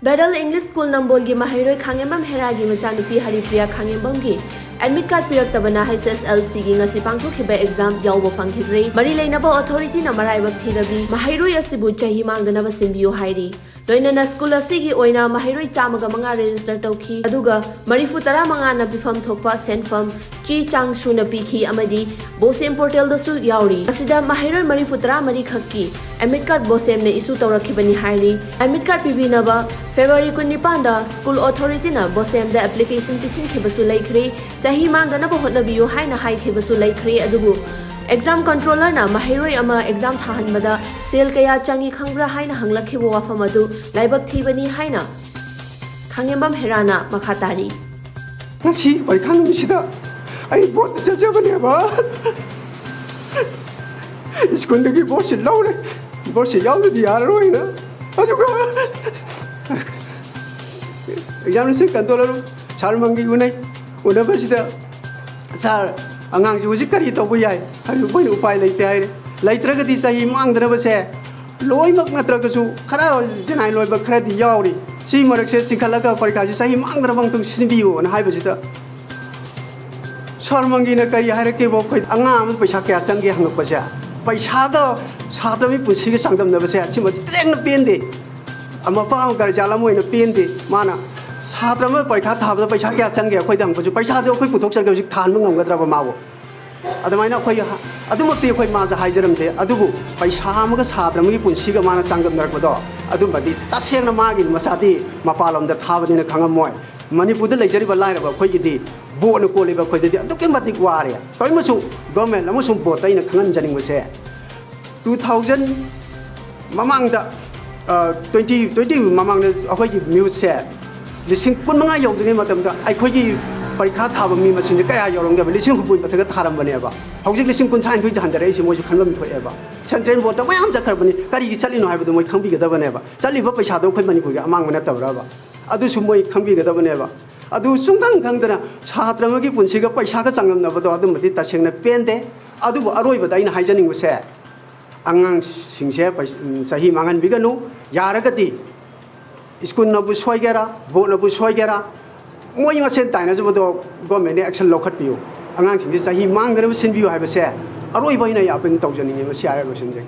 Battle English School Nambol gi Mahairoi Khangembam Heragi Machanupi Haripriya Khangembam gi admit card piraktabana HSLC gi ngasi pangthokhiba exam yawbo fangkhidrei mari leinaba authority na maraibak thirabi Mahairoi asibu chahi mangdanaba sinbiyo hairi loinana school asigi oina Mahairoi chamaga manga register tawki aduga marifu 15 na bifam thokpa senfam chi changsu na pikhi amadi bosem portal da su yauri asida Mahairoi marifu 13 khakki admit card bosem ne issue tawrakhibani hairi admit card pibinaba February 19 da school authority na bosem da application pisin khibasu laikhre chahi mangdana ba hotnabiyo haina hai khibasu laikhre adubu exam controller na Mahairoi ama exam thahanbada sel kaya changi khangbra haina hanglakhibo wafam adu laibak thibani haina khangembam herana makhatari ngasi oi khangmisida ai bot chajabane ba school dagi bot se lawre bot se yawdi yaroina aduga examination controller sar mangi unai unabasida sar angang ji hoji kari tawbu yai hayu boin upai leite hai leitragadi sahi mangdana se loi mak natragasu khara jinai loi ba khara di yauri si marak se chingkhalaga parikha ji sahi mangdana bang tung sinbiu na hai bajida sar mangi na kari hai ke bo khoi anga am paisa kya change hangak pa se paisa da sadrami pusi ge sangdam na se chima treng na pende ama fa am gar jala moi na pende mana 사드라면 빨리 타버도 빨리 자기야 장게 거의 당 보죠 빨리 사도 거의 부톡 잘 거기 타는 건 거더라고 마고 아드마이나 거의 아드모티 거의 마자 하이저름데 아두부 빨리 사무가 사드라면 분시가 많아 장금 날거도 아두마디 따생나 마기 마사디 마팔롬다 타버디는 강한 모이 머니푸드 레저리 발라이라고 거기디 보는 꼴이가 거기디 아두게 마디 과리야 또이무수 government 아무수 보다이나 강한 자는 것에 2000 마망다 20 마망다 거기 뮤세 Lising pun mga yaw dengan macam tu, ay kau ji periksa thaba mi macam ni kaya yaw orang dia lising pun betul ke tharam bani apa, hujung lising pun thain tu jahan dari si moji khanlam tu apa, sentren bota macam jakar bani, kari cali no hai betul moji khambi kita bani apa, cali apa periksa tu kau bani kau amang mana tahu apa, adu semua khambi kita bani apa, adu sungkang kang tu na, sahatra magi pun sih ke periksa ke canggam na betul adu mesti tasing na pende, adu aroi betul ini hai janing usai, angang singse sahi mangan biganu, yara kati. School na busway gera, boat na busway gera, mo yung asen tayo na sa bodo government action lokat piyo. Ang ang sindi sa himang na naman sinbiyo hay ba siya, aroy ba yun ay apeng tawjan ninyo siya ay ba sinjeng.